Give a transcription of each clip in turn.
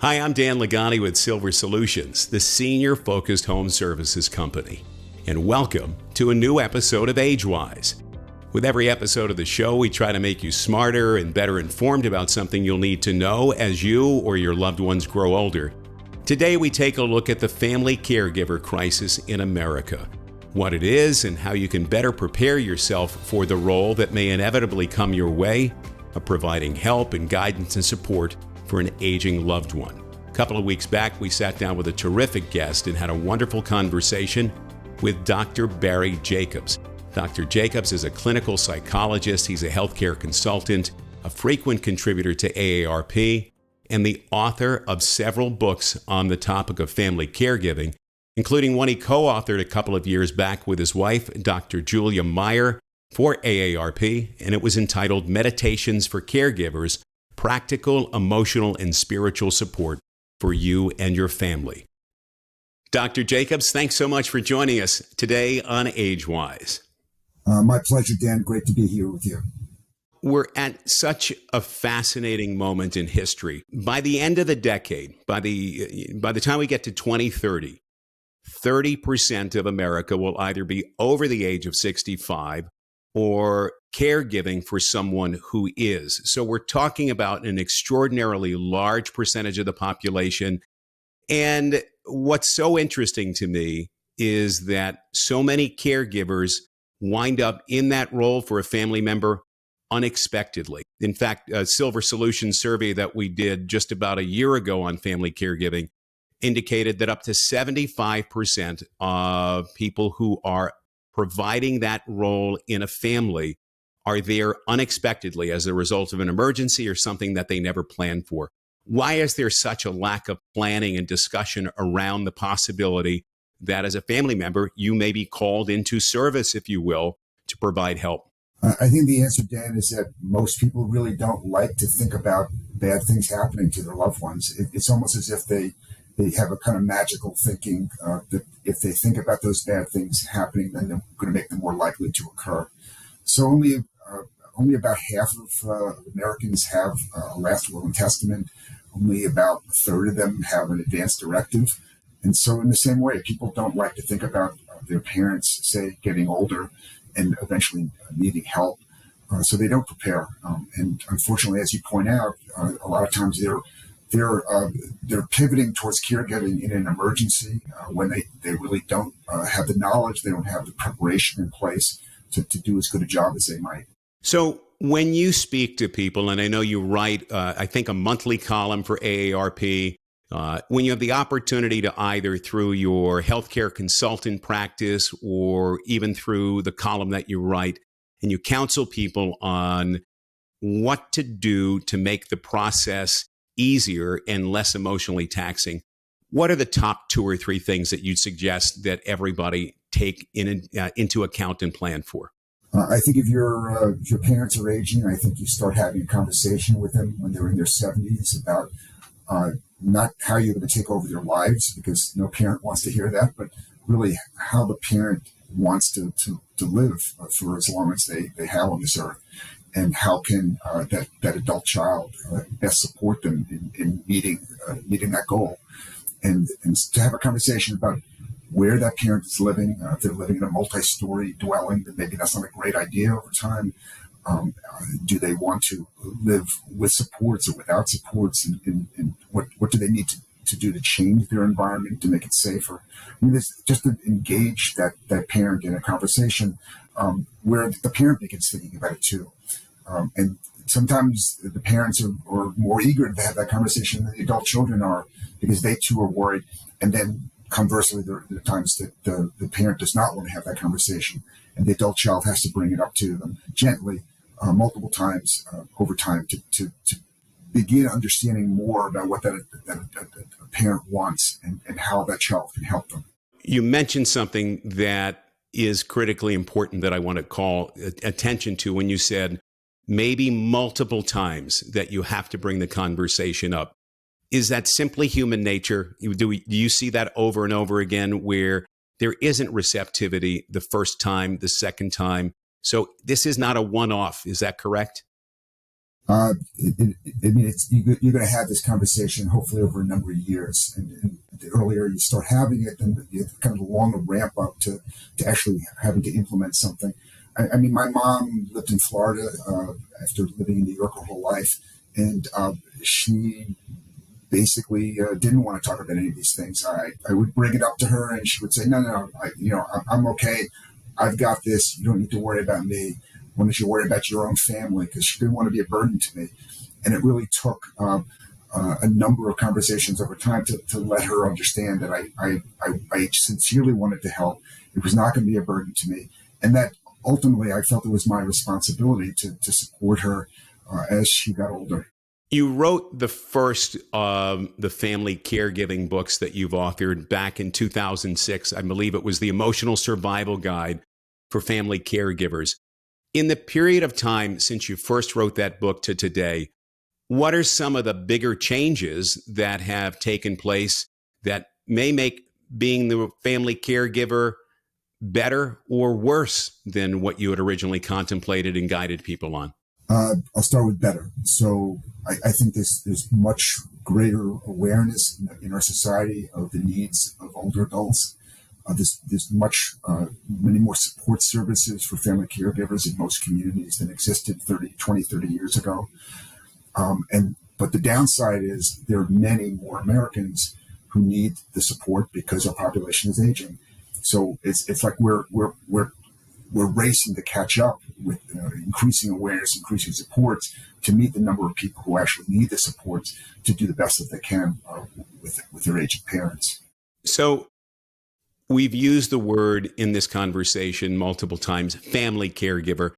Hi, I'm Dan Lagani with Solutions, the senior-focused home services company. And welcome to a new episode of AgeWise. With every episode of the show, we try to make you smarter and better informed about something you'll need to know as you or your loved ones grow older. Today, we take a look at the family caregiver crisis in America, what it is and how you can better prepare yourself for the role that may inevitably come your way of providing help and guidance and support for an aging loved one. A couple of weeks back, we sat down with a terrific guest and had a wonderful conversation with Dr. Barry Jacobs. Dr. Jacobs is a clinical psychologist. He's a healthcare consultant, a frequent contributor to AARP, and the author of several books on the topic of family caregiving, including one he co-authored a couple of years back with his wife, Dr. Julia Meyer, for AARP, and it was entitled Meditations for Caregivers, Practical, Emotional, and Spiritual Support for You and Your Family. Dr. Jacobs, thanks so much for joining us today on AgeWise. My pleasure, Dan. Great to be here with you. We're at such a fascinating moment in history. By the end of the decade, by the time we get to 2030, 30% of America will either be over the age of 65 or caregiving for someone who is. So we're talking about an extraordinarily large percentage of the population. And what's so interesting to me is that so many caregivers wind up in that role for a family member unexpectedly. In fact, a Silver Solutions survey that we did just about a year ago on family caregiving indicated that up to 75% of people who are providing that role in a family are there unexpectedly as a result of an emergency or something that they never planned for. Why is there such a lack of planning and discussion around the possibility that as a family member, you may be called into service, if you will, to provide help? I think the answer, Dan, is that most people really don't like to think about bad things happening to their loved ones. It's almost as if they have a kind of magical thinking that if they think about those bad things happening, then they're going to make them more likely to occur. So only about half of Americans have a last will and testament. Only about a third of them have an advance directive. And so in the same way, people don't like to think about their parents, say, getting older and eventually needing help. So they don't prepare. And unfortunately, as you point out, a lot of times they're pivoting towards caregiving in an emergency when they really don't have the knowledge, they don't have the preparation in place to do as good a job as they might. So when you speak to people, and I know you write, I think, a monthly column for AARP, when you have the opportunity to either through your healthcare consultant practice or even through the column that you write, and you counsel people on what to do to make the process easier and less emotionally taxing, what are the top two or three things that you'd suggest that everybody take into account and plan for? I think if your parents are aging, I think you start having a conversation with them when they're in their 70s about not how you're going to take over their lives, because no parent wants to hear that, but really how the parent wants to live for as long as they have on this earth, and how can that adult child best support them in meeting that goal, and to have a conversation about where that parent is living. If they're living in a multi-story dwelling, then maybe that's not a great idea over time. Do they want to live with supports or without supports? And what do they need to do to change their environment to make it safer? I mean, just to engage that parent in a conversation where the parent begins thinking about it too. And sometimes the parents are more eager to have that conversation than the adult children are, because they too are worried. And then conversely, there are times that the parent does not want to have that conversation, and the adult child has to bring it up to them gently multiple times over time to begin understanding more about what that parent wants and how that child can help them. You mentioned something that is critically important that I want to call attention to when you said maybe multiple times that you have to bring the conversation up. Is that simply human nature? Do you see that over and over again where there isn't receptivity the first time, the second time? So this is not a one-off. Is that correct? I mean, you're going to have this conversation hopefully over a number of years, and the earlier you start having it, then the kind of the longer ramp up to actually having to implement something. I mean, my mom lived in Florida after living in New York her whole life, and she basically didn't want to talk about any of these things. I would bring it up to her, and she would say, "No, I'm okay. I've got this. You don't need to worry about me. Why don't you worry about your own family?" Because she didn't want to be a burden to me. And it really took a number of conversations over time to let her understand that I sincerely wanted to help. It was not going to be a burden to me. And that ultimately I felt it was my responsibility to support her as she got older. You wrote the first of the family caregiving books that you've authored back in 2006. I believe it was the Emotional Survival Guide for Family Caregivers. In the period of time since you first wrote that book to today, what are some of the bigger changes that have taken place that may make being the family caregiver better or worse than what you had originally contemplated and guided people on? I'll start with better. So I think there's much greater awareness in our society of the needs of older adults. There's many more support services for family caregivers in most communities than existed 20, 30 years ago. But the downside is there are many more Americans who need the support because our population is aging. So it's like we're racing to catch up with increasing awareness, increasing supports to meet the number of people who actually need the supports to do the best that they can with their aging parents. So we've used the word in this conversation multiple times, family caregiver.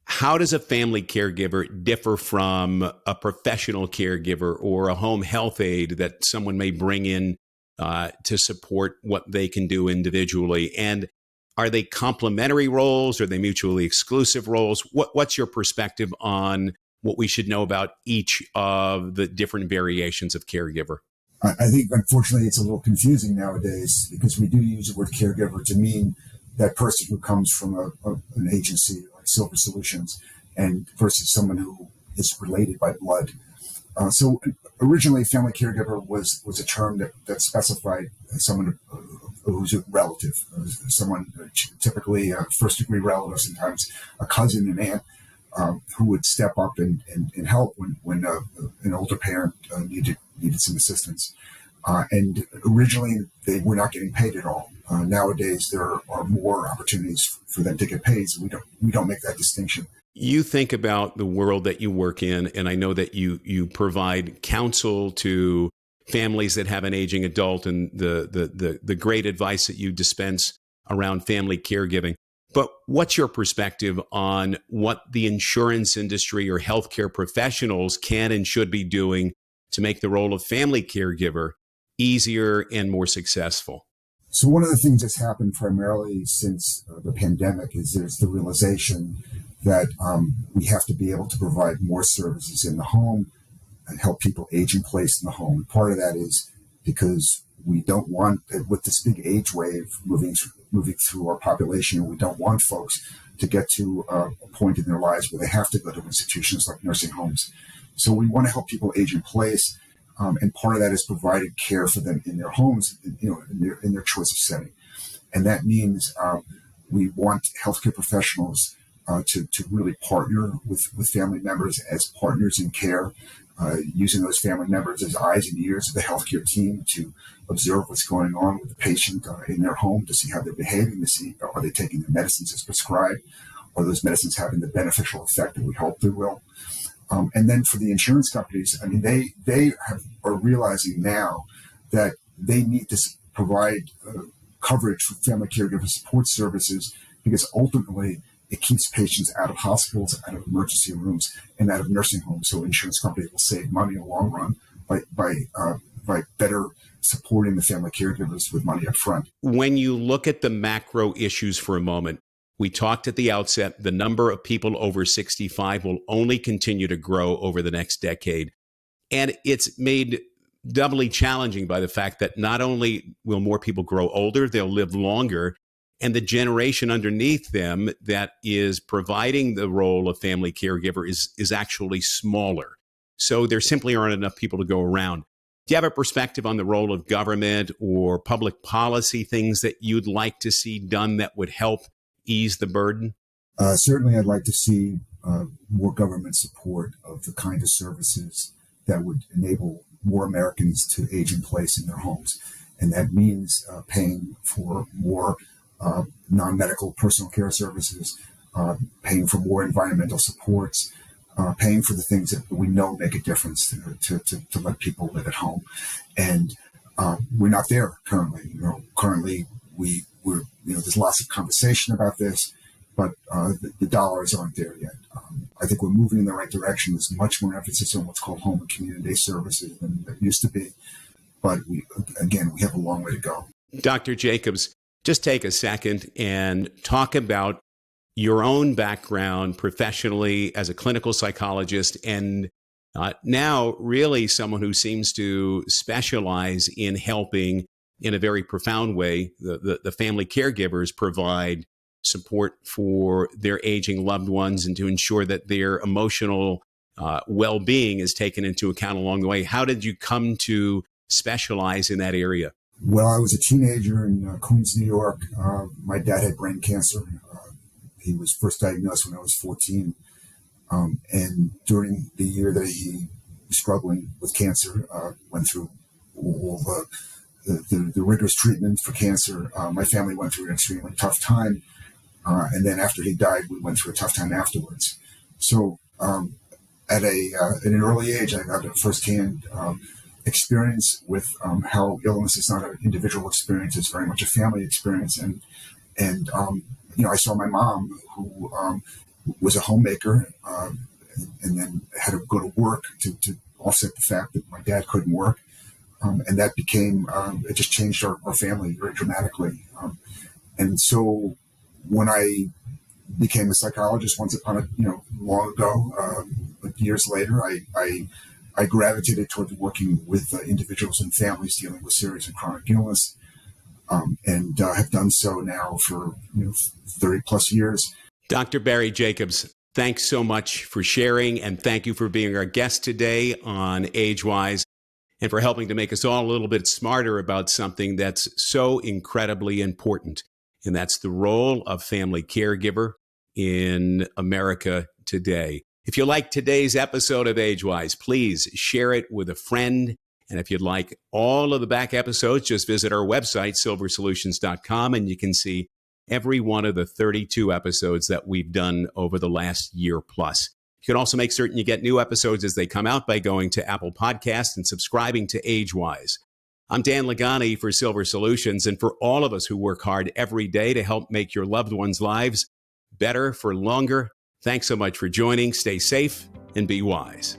How does a family caregiver differ from a professional caregiver or a home health aide that someone may bring in to support what they can do individually? And are they complementary roles? Are they mutually exclusive roles? What's your perspective on what we should know about each of the different variations of caregiver? I think, unfortunately, it's a little confusing nowadays because we do use the word caregiver to mean that person who comes from an agency like Silver Solutions and versus someone who is related by blood. So originally, family caregiver was a term that specified someone who's a relative, someone typically a first-degree relative, sometimes a cousin, an aunt, who would step up and help when an older parent needed some assistance. And originally, they were not getting paid at all. Nowadays, there are more opportunities for them to get paid, so we don't make that distinction. You think about the world that you work in, and I know that you provide counsel to families that have an aging adult and the great advice that you dispense around family caregiving. But what's your perspective on what the insurance industry or healthcare professionals can and should be doing to make the role of family caregiver easier and more successful? So one of the things that's happened primarily since the pandemic is there's the realization that we have to be able to provide more services in the home and help people age in place in the home. And part of that is because we don't want, with this big age wave moving through our population, we don't want folks to get to a point in their lives where they have to go to institutions like nursing homes. So we want to help people age in place. And part of that is providing care for them in their homes, in their choice of setting. And that means we want healthcare professionals to really partner with family members as partners in care, using those family members as eyes and ears of the healthcare team to observe what's going on with the patient in their home, to see how they're behaving, to see are they taking their medicines as prescribed, are those medicines having the beneficial effect that we hope they will. And then for the insurance companies, I mean, they are realizing now that they need to provide coverage for family caregiver support services because ultimately it keeps patients out of hospitals, out of emergency rooms, and out of nursing homes. So insurance companies will save money in the long run by better supporting the family caregivers with money up front. When you look at the macro issues for a moment, we talked at the outset, the number of people over 65 will only continue to grow over the next decade. And it's made doubly challenging by the fact that not only will more people grow older, they'll live longer. and the generation underneath them that is providing the role of family caregiver is actually smaller. So there simply aren't enough people to go around. Do you have a perspective on the role of government or public policy, things that you'd like to see done that would help ease the burden? Certainly, I'd like to see more government support of the kind of services that would enable more Americans to age in place in their homes. And that means paying for more non-medical personal care services, paying for more environmental supports, paying for the things that we know make a difference to let people live at home. And we're not there currently. Currently, we're there's lots of conversation about this, but the dollars aren't there yet. I think we're moving in the right direction. There's much more emphasis on what's called home and community services than there used to be. But we have a long way to go. Dr. Jacobs, just take a second and talk about your own background professionally as a clinical psychologist and now really someone who seems to specialize in helping in a very profound way the family caregivers provide support for their aging loved ones and to ensure that their emotional well-being is taken into account along the way. How did you come to specialize in that area? Well, I was a teenager in Queens, New York. My dad had brain cancer. He was first diagnosed when I was 14. And during the year that he was struggling with cancer, went through all the rigorous treatment for cancer. My family went through an extremely tough time. And then after he died, we went through a tough time afterwards. So at an early age, I got a firsthand experience with how illness is not an individual experience; it's very much a family experience. And I saw my mom, who was a homemaker, and then had to go to work to offset the fact that my dad couldn't work, and that became it just changed our family very dramatically. And so when I became a psychologist once upon long ago, but years later, I gravitated toward working with individuals and families dealing with serious and chronic illness, and have done so now for 30 plus years. Dr. Barry Jacobs, thanks so much for sharing, and thank you for being our guest today on AgeWise and for helping to make us all a little bit smarter about something that's so incredibly important, and that's the role of family caregiver in America today. If you like today's episode of AgeWise, please share it with a friend. And if you'd like all of the back episodes, just visit our website, silversolutions.com, and you can see every one of the 32 episodes that we've done over the last year plus. You can also make certain you get new episodes as they come out by going to Apple Podcasts and subscribing to AgeWise. I'm Dan Lagani for Silver Solutions, and for all of us who work hard every day to help make your loved ones' lives better for longer, thanks so much for joining. Stay safe and be wise.